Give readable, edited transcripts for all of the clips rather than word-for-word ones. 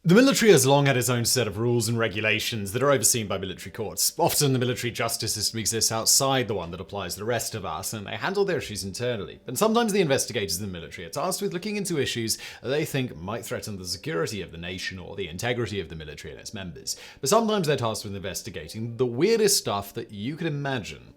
The military has long had its own set of rules and regulations that are overseen by military courts. Often the military justice system exists outside the one that applies to the rest of us, and they handle their issues internally. And sometimes the investigators in the military are tasked with looking into issues that they think might threaten the security of the nation or the integrity of the military and its members. But sometimes they're tasked with investigating the weirdest stuff that you could imagine.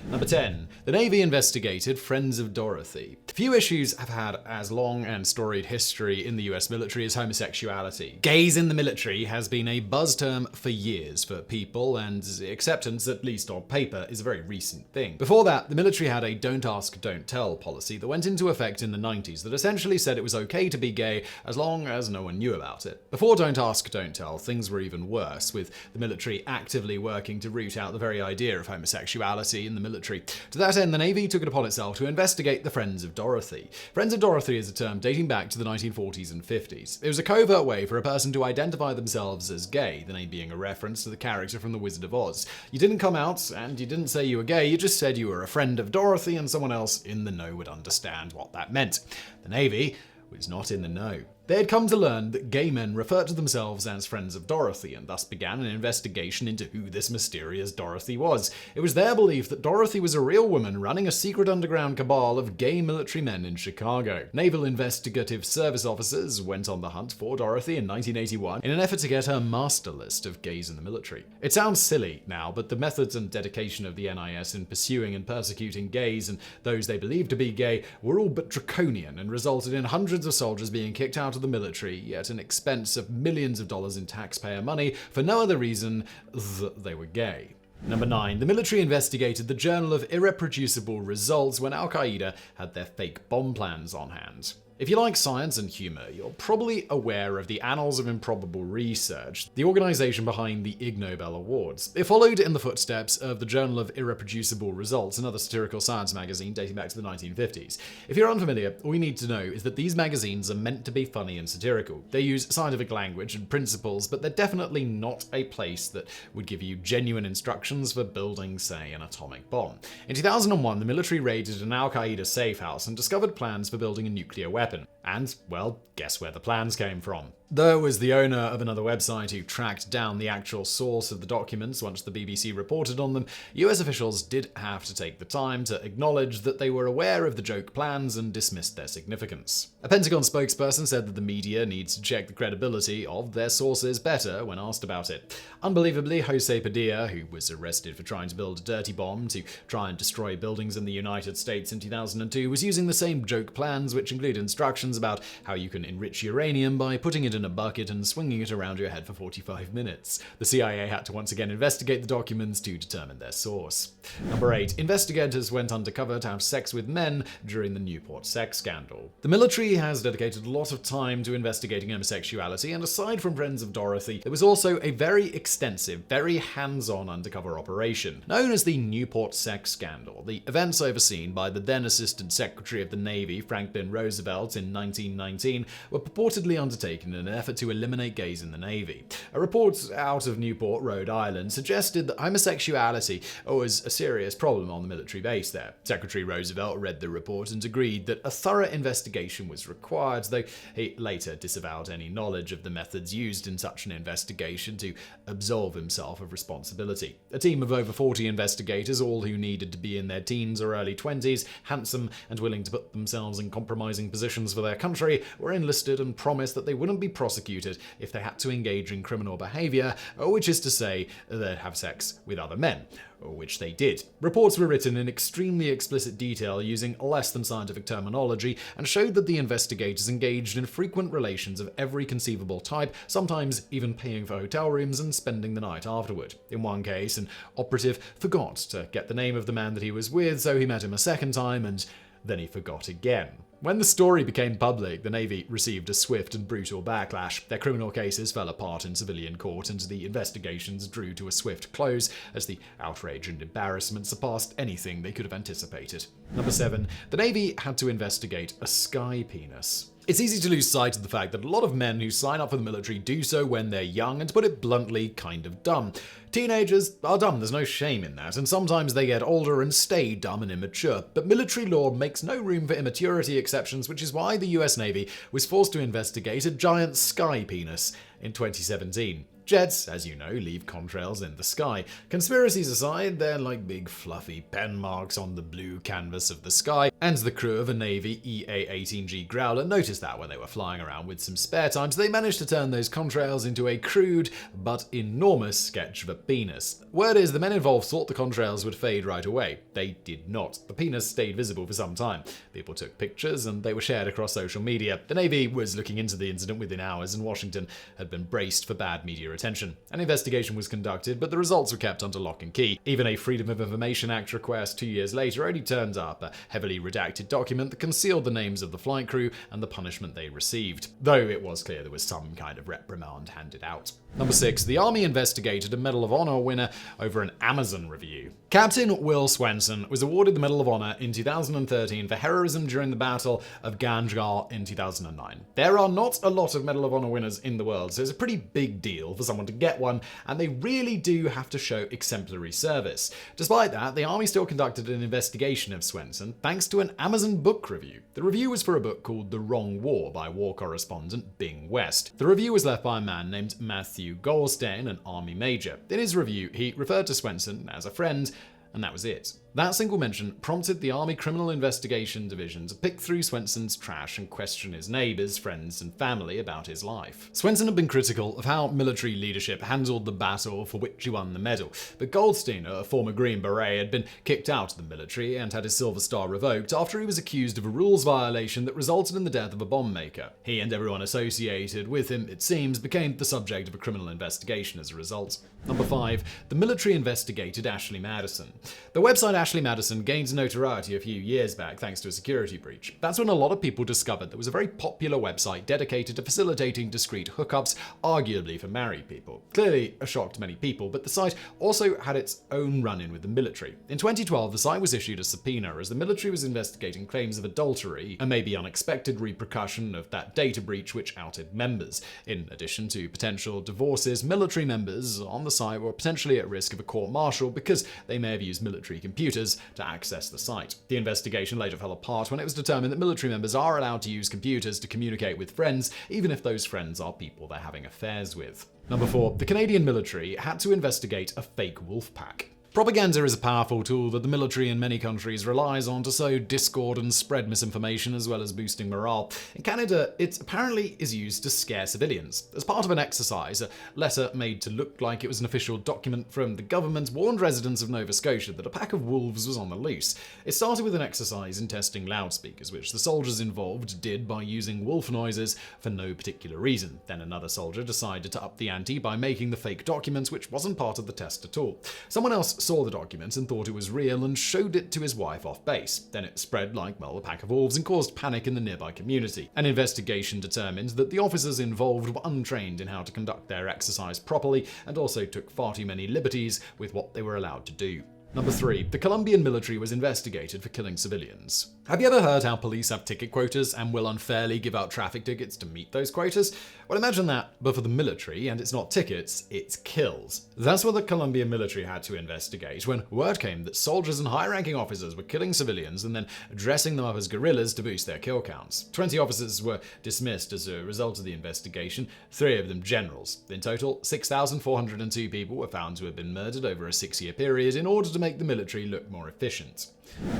Number 10. The Navy investigated Friends of Dorothy. Few issues have had as long and storied history in the US military as homosexuality. Gays in the military has been a buzz term for years for people, and acceptance, at least on paper, is a very recent thing. Before that, the military had a don't ask, don't tell policy that went into effect in the 90s that essentially said it was okay to be gay as long as no one knew about it. Before don't ask, don't tell, things were even worse, with the military actively working to root out the very idea of homosexuality in the military. To that end, the Navy took it upon itself to investigate the Friends of Dorothy. Friends of Dorothy is a term dating back to the 1940s and 50s. It was a covert way for a person to identify themselves as gay, the name being a reference to the character from The Wizard of Oz. You didn't come out, and you didn't say you were gay, you just said you were a friend of Dorothy, and someone else in the know would understand what that meant. The Navy was not in the know. They had come to learn that gay men referred to themselves as Friends of Dorothy, and thus began an investigation into who this mysterious Dorothy was. It was their belief that Dorothy was a real woman running a secret underground cabal of gay military men in Chicago. Naval Investigative Service officers went on the hunt for Dorothy in 1981 in an effort to get her master list of gays in the military. It sounds silly now, but the methods and dedication of the NIS in pursuing and persecuting gays and those they believed to be gay were all but draconian and resulted in hundreds of soldiers being kicked out of the military at an expense of millions of dollars in taxpayer money for no other reason than they were gay. Number 9. The military investigated the Journal of Irreproducible Results when Al-Qaeda had their fake bomb plans on hand. If you like science and humor, you're probably aware of the Annals of Improbable Research, the organization behind the Ig Nobel Awards. It followed in the footsteps of the Journal of Irreproducible Results, another satirical science magazine dating back to the 1950s. If you're unfamiliar, all you need to know is that these magazines are meant to be funny and satirical. They use scientific language and principles, but they're definitely not a place that would give you genuine instructions for building, say, an atomic bomb. In 2001, the military raided an Al-Qaeda safe house and discovered plans for building a nuclear weapon. And, well, guess where the plans came from? There was the owner of another website who tracked down the actual source of the documents once the BBC reported on them. US officials did have to take the time to acknowledge that they were aware of the joke plans and dismissed their significance. A Pentagon spokesperson said that the media needs to check the credibility of their sources better when asked about it. Unbelievably, Jose Padilla, who was arrested for trying to build a dirty bomb to try and destroy buildings in the United States in 2002, was using the same joke plans, which include instructions about how you can enrich uranium by putting it in a bucket and swinging it around your head for 45 minutes. The CIA had to once again investigate the documents to determine their source. Number 8. Investigators went undercover to have sex with men during the Newport sex scandal. The military has dedicated a lot of time to investigating homosexuality, and aside from Friends of Dorothy, there was also a very extensive, very hands-on undercover operation known as the Newport sex scandal. The events overseen by the then Assistant Secretary of the Navy, Franklin Roosevelt, in 1919 were purportedly undertaken in an effort to eliminate gays in the Navy. A report out of Newport, Rhode Island, suggested that homosexuality was a serious problem on the military base there. Secretary Roosevelt read the report and agreed that a thorough investigation was required, though he later disavowed any knowledge of the methods used in such an investigation to absolve himself of responsibility. A team of over 40 investigators, all who needed to be in their teens or early 20s, handsome and willing to put themselves in compromising positions for their country, were enlisted and promised that they wouldn't be prosecuted if they had to engage in criminal behavior, which is to say, they'd have sex with other men, which they did. Reports were written in extremely explicit detail using less than scientific terminology and showed that the investigators engaged in frequent relations of every conceivable type, sometimes even paying for hotel rooms and spending the night afterward. In one case, an operative forgot to get the name of the man that he was with, so he met him a second time and then he forgot again. When the story became public, the Navy received a swift and brutal backlash. Their criminal cases fell apart in civilian court, and the investigations drew to a swift close as the outrage and embarrassment surpassed anything they could have anticipated. Number 7. The Navy had to investigate a sky penis. It's easy to lose sight of the fact that a lot of men who sign up for the military do so when they're young and, to put it bluntly, kind of dumb. Teenagers are dumb, there's no shame in that, and sometimes they get older and stay dumb and immature. But military law makes no room for immaturity exceptions, which is why the US Navy was forced to investigate a giant sky penis in 2017. Jets, as you know, leave contrails in the sky. Conspiracies aside, they're like big fluffy pen marks on the blue canvas of the sky, and the crew of a Navy EA-18G Growler noticed that when they were flying around with some spare time, so they managed to turn those contrails into a crude but enormous sketch of a penis. Word is, the men involved thought the contrails would fade right away. They did not. The penis stayed visible for some time. People took pictures, and they were shared across social media. The Navy was looking into the incident within hours, and Washington had been braced for bad media attention. An investigation was conducted, but the results were kept under lock and key. Even a Freedom of Information Act request 2 years later only turned up a heavily redacted document that concealed the names of the flight crew and the punishment they received, though it was clear there was some kind of reprimand handed out. Number 6. The Army investigated a Medal of Honor winner over an Amazon review. Captain Will Swenson was awarded the Medal of Honor in 2013 for heroism during the Battle of Ganjgal in 2009. There are not a lot of Medal of Honor winners in the world, so it's a pretty big deal for someone to get one, and they really do have to show exemplary service. Despite that, the Army still conducted an investigation of Swenson thanks to an Amazon book review. The review was for a book called The Wrong War by war correspondent Bing West. The review was left by a man named Matthew Goldstein, an Army major. In his review, he referred to Swenson as a friend, and that was it. That single mention prompted the Army Criminal Investigation Division to pick through Swenson's trash and question his neighbors, friends, and family about his life. Swenson had been critical of how military leadership handled the battle for which he won the medal, but Goldstein, a former Green Beret, had been kicked out of the military and had his Silver Star revoked after he was accused of a rules violation that resulted in the death of a bomb maker. He and everyone associated with him, it seems, became the subject of a criminal investigation as a result. Number 5. The military investigated Ashley Madison. The website Ashley Madison gained notoriety a few years back thanks to a security breach. That's when a lot of people discovered there was a very popular website dedicated to facilitating discreet hookups, arguably for married people. Clearly a shock to many people, but the site also had its own run-in with the military. In 2012, the site was issued a subpoena as the military was investigating claims of adultery, a maybe unexpected repercussion of that data breach which outed members. In addition to potential divorces, military members on the site were potentially at risk of a court-martial because they may have used military computers to access the site. The investigation later fell apart when it was determined that military members are allowed to use computers to communicate with friends, even if those friends are people they're having affairs with. Number 4. The Canadian military had to investigate a fake wolf pack. Propaganda is a powerful tool that the military in many countries relies on to sow discord and spread misinformation as well as boosting morale. In Canada, it apparently is used to scare civilians. As part of an exercise, a letter made to look like it was an official document from the government warned residents of Nova Scotia that a pack of wolves was on the loose. It started with an exercise in testing loudspeakers, which the soldiers involved did by using wolf noises for no particular reason. Then another soldier decided to up the ante by making the fake document, which wasn't part of the test at all. Someone else saw the document and thought it was real and showed it to his wife off base. Then it spread like, well, a pack of wolves and caused panic in the nearby community. An investigation determined that the officers involved were untrained in how to conduct their exercise properly and also took far too many liberties with what they were allowed to do. Number 3. The Colombian military was investigated for killing civilians. Have you ever heard how police have ticket quotas and will unfairly give out traffic tickets to meet those quotas? Well, imagine that, but for the military, and it's not tickets, it's kills. That's what the Colombian military had to investigate when word came that soldiers and high-ranking officers were killing civilians and then dressing them up as guerrillas to boost their kill counts. 20 officers were dismissed as a result of the investigation, 3 of them generals. In total, 6,402 people were found to have been murdered over a 6-year period in order to make the military look more efficient.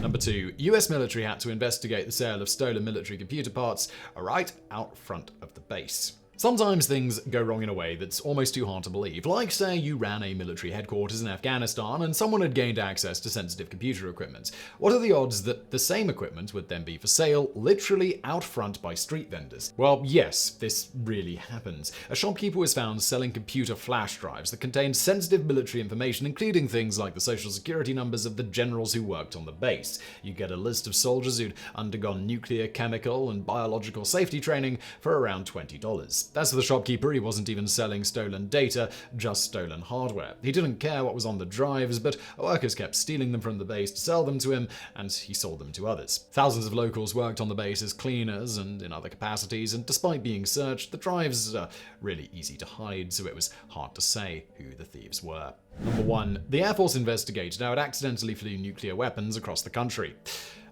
Number 2. US military had to investigate the sale of stolen military computer parts right out front of the base. Sometimes things go wrong in a way that's almost too hard to believe, like say you ran a military headquarters in Afghanistan and someone had gained access to sensitive computer equipment. What are the odds that the same equipment would then be for sale literally out front by street vendors? Well, yes, this really happens. A shopkeeper was found selling computer flash drives that contained sensitive military information, including things like the social security numbers of the generals who worked on the base. You get a list of soldiers who'd undergone nuclear, chemical, and biological safety training for around $20. others. As for the shopkeeper, he wasn't even selling stolen data, just stolen hardware. He didn't care what was on the drives, but workers kept stealing them from the base to sell them to him, and he sold them to others. Thousands of locals worked on the base as cleaners and in other capacities, and despite being searched, the drives are really easy to hide, so it was hard to say who the thieves were. Number 1. The Air Force investigated how it accidentally flew nuclear weapons across the country.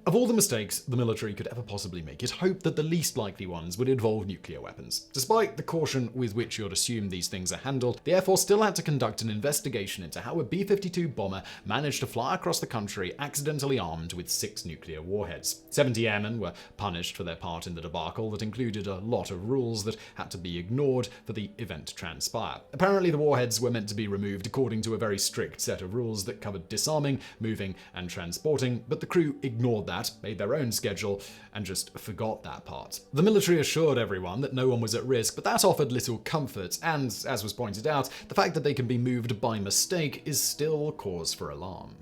Of all the mistakes the military could ever possibly make, it hoped that the least likely ones would involve nuclear weapons. Despite the caution with which you'd assume these things are handled, the Air Force still had to conduct an investigation into how a B-52 bomber managed to fly across the country accidentally armed with 6 nuclear warheads. 70 airmen were punished for their part in the debacle that included a lot of rules that had to be ignored for the event to transpire. Apparently, the warheads were meant to be removed according to a very strict set of rules that covered disarming, moving, and transporting, but the crew ignored that, made their own schedule, and just forgot that part. The military assured everyone that no one was at risk, but that offered little comfort, and, as was pointed out, the fact that they can be moved by mistake is still cause for alarm.